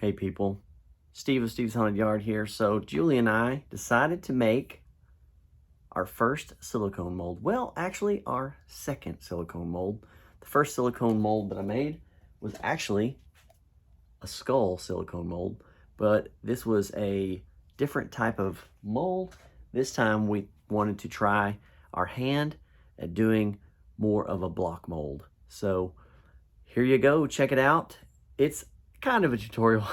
Hey people, Steve of Steve's Haunted Yard here. So Julie and I decided to make our first silicone mold. Well, actually our second silicone mold. The first silicone mold that I made was actually a skull silicone mold, but this was a different type of mold. This time we wanted to try our hand at doing more of a block mold. So here you go, check it out. It's kind of a tutorial.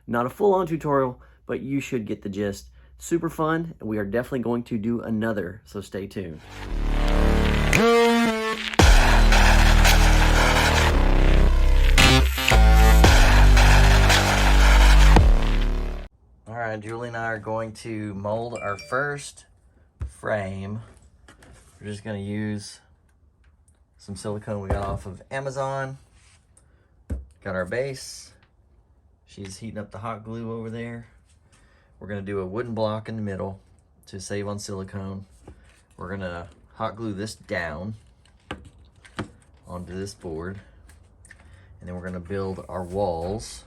Not a full-on tutorial, but you should get the gist. Super fun, and we are definitely going to do another, so stay tuned. All right, Julie and I are going to mold our first frame. We're just gonna use some silicone we got off of Amazon. Got our base. She's heating up the hot glue over there. We're gonna do a wooden block in the middle to save on silicone. We're gonna hot glue this down onto this board. And then we're gonna build our walls.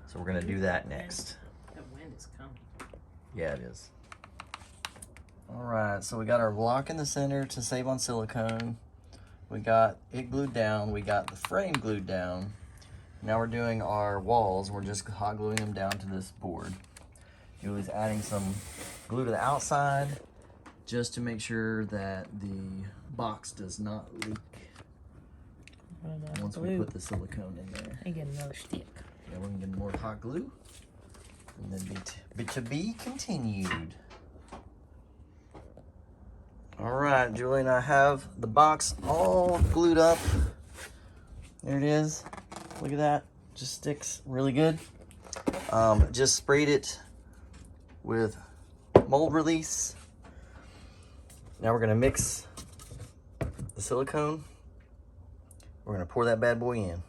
So we're gonna do that next. The wind is coming. Yeah, it is. All right, so we got our block in the center to save on silicone. We got it glued down. We got the frame glued down. Now we're doing our walls. We're just hot gluing them down to this board. Julie's adding some glue to the outside just to make sure that the box does not leak once we put the silicone in there. And get another stick. Yeah, we're gonna get more hot glue. And then to be continued. All right, Julie and I have the box all glued up. There it is. Look at that. Just sticks really good. Just sprayed it with mold release. Now we're gonna mix the silicone. We're gonna pour that bad boy in.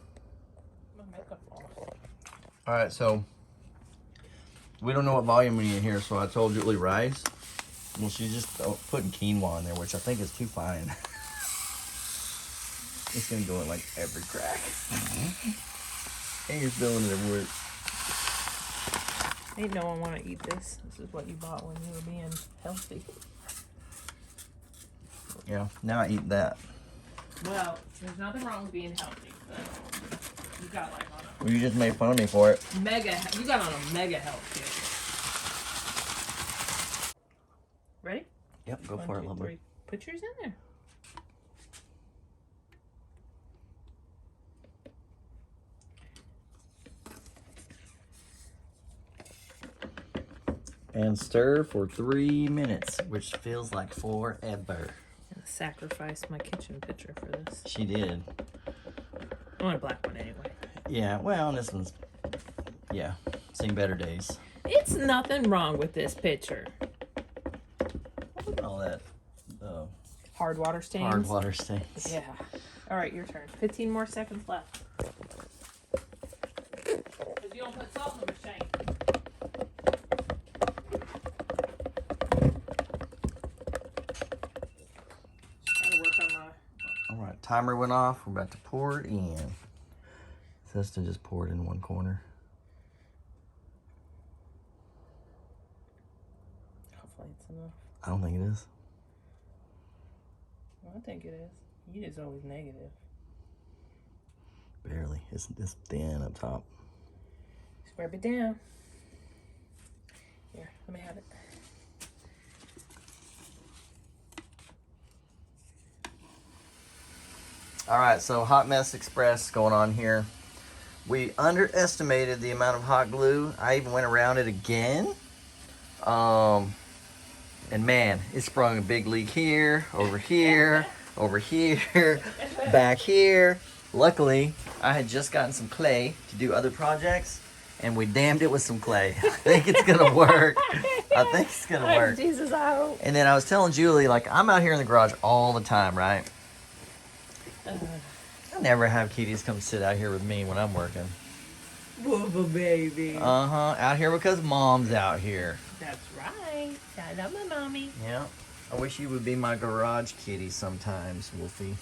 All right, so we don't know what volume we need in here, so I told Julie rice. Well, she's just putting quinoa in there, which I think is too fine. It's gonna go in like every crack. And you're spilling it everywhere. Ain't no one want to eat this. This is what you bought when you were being healthy. Yeah, now I eat that. Well, there's nothing wrong with being healthy, but you got like on Well, you just made fun of me for it. you got on a mega health kick. Ready? Yep, go 1, for 2, it, lovely. 3. Put yours in there. And stir for 3 minutes, which feels like forever. I sacrificed my kitchen pitcher for this. She did. I want a black one anyway. Yeah, well, this one's, yeah, seen better days. It's nothing wrong with this pitcher. Look at all that Hard water stains. hard water stains. Yeah. All right, your turn. 15 more seconds left. Because you don't put salt in the machine. Gotta work on my... All right, timer went off. We're about to pour it in. It says to just pour it in one corner. Hopefully it's enough. I don't think it is. I think it is. You is always negative. Barely. It's thin up top. Scrub it down. Here, let me have it. All right, so Hot Mess Express going on here. We underestimated the amount of hot glue. I even went around it again. And man, it sprung a big leak here, over here, over here, back here. Luckily, I had just gotten some clay to do other projects, and we damned it with some clay. I think it's gonna work. I think it's gonna work. Jesus, I hope. And then I was telling Julie, like, I'm out here in the garage all the time, right? I never have kitties come sit out here with me when I'm working. Whoa, baby. Uh-huh, out here because mom's out here. That's right. I love my mommy. Yeah. I wish you would be my garage kitty sometimes, Wolfie.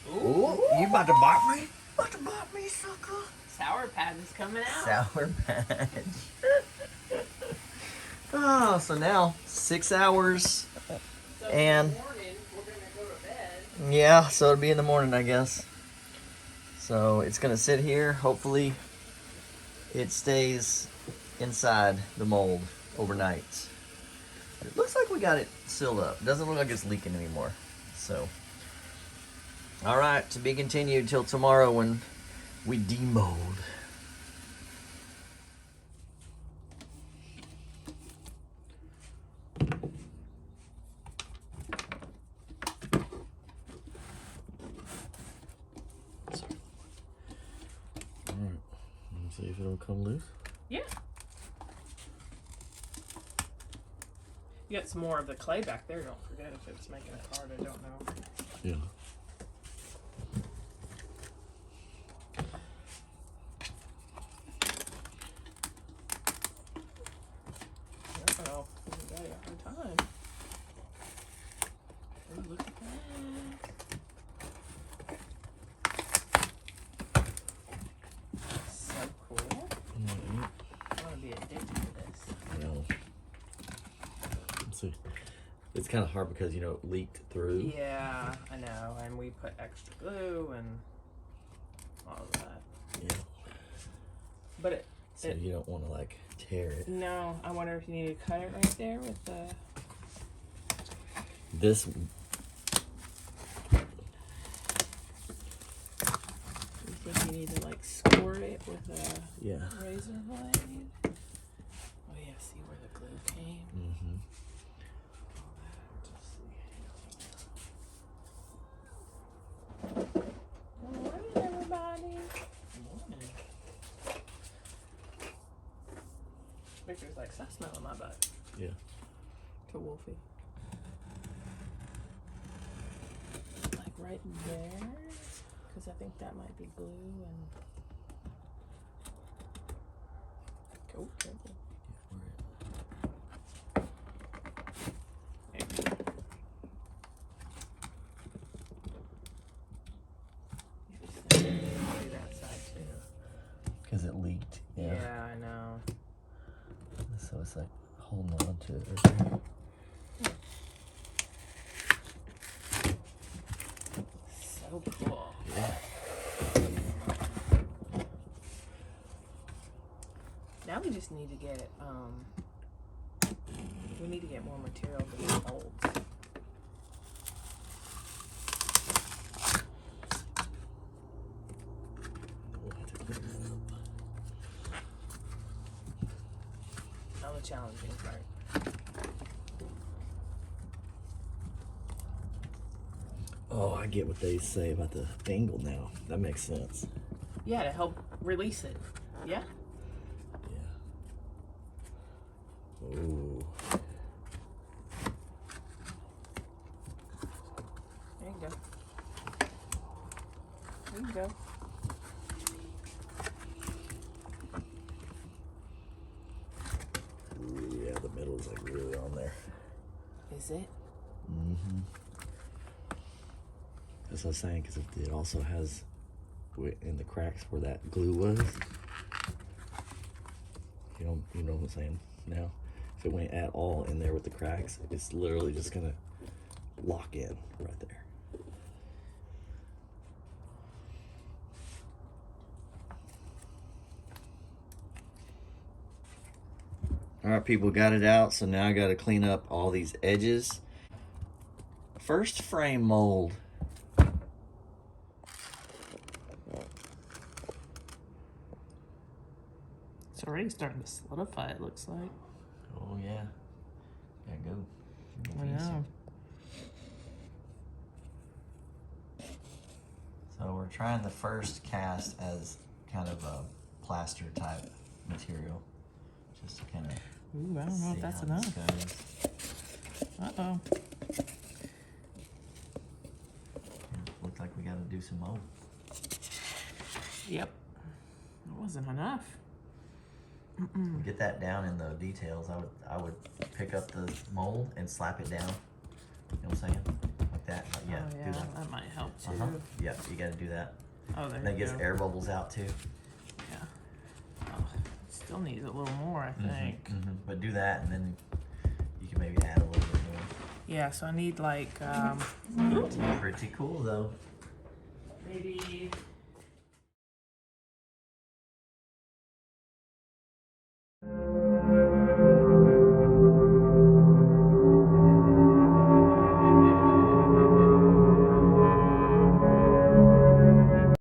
Ooh. You about to bite me? About to bite me, sucker? Sour Patch is coming out. Sour Patch. Oh, so now 6 hours. So And- in the morning, we're gonna go to bed. Yeah, so it'll be in the morning, I guess. So it's gonna sit here. Hopefully it stays inside the mold overnight. It looks like we got it sealed up. It doesn't look like it's leaking anymore. So, all right, to be continued till tomorrow when we demold. Alright, let's see if it'll come loose. Yeah. You got some more of the clay back there. Don't forget if it's making it hard. I don't know. Yeah. Oh, you got a hard time. Oh, look at that. So cool. I want to be addicted to this. I know. Let's see. It's kind of hard because, you know, it leaked through. Yeah, I know. And we put extra glue and all of that. Yeah. But So you don't want to, like, tear it. no, I wonder if you need to cut it right there with the... This. You think you need to, like, score it with a Yeah. razor blade? Oh, yeah, see where the glue came? Mm-hmm. Good morning, everybody. Morning. Victor's like, stop smelling my butt. Yeah. To Wolfie. Like right there. Because I think that might be glue and... Oh, careful. There. Do that side too. Because it leaked. Yeah, I know. So it's like holding on to it right there. So cool. Yeah. Now we just need to get we need to get more material for these molds. We'll have to clean that up. Now the challenging part. Oh, I get what they say about the angle now. That makes sense. Yeah, to help release it. Yeah? Yeah. Ooh. There you go. There you go. Ooh, yeah, the middle is like really on there. Is it? Mm-hmm. That's what I was saying, because it also has in the cracks where that glue was. You know what I'm saying now? If it went at all in there with the cracks, it's literally just gonna lock in right there. All right, people, got it out. So now I got to clean up all these edges. First frame mold. It's already starting to solidify, it looks like. Oh yeah, gotta go. I know. So we're trying the first cast as kind of a plaster type material, just to kind of. Ooh, I don't know if that's enough. Uh-oh. Looks like we got to do some mold. Yep. It wasn't enough. To get that down in the details, I would pick up the mold and slap it down. You know what I'm saying? Like that. Yeah. Oh, yeah, Do that. that might help too. Yeah, you got to do that. Oh, there And that you gets go. air bubbles out too. still needs a little more, I think. But do that, and then you can maybe add a little bit more. Yeah, so I need like Pretty cool though. maybe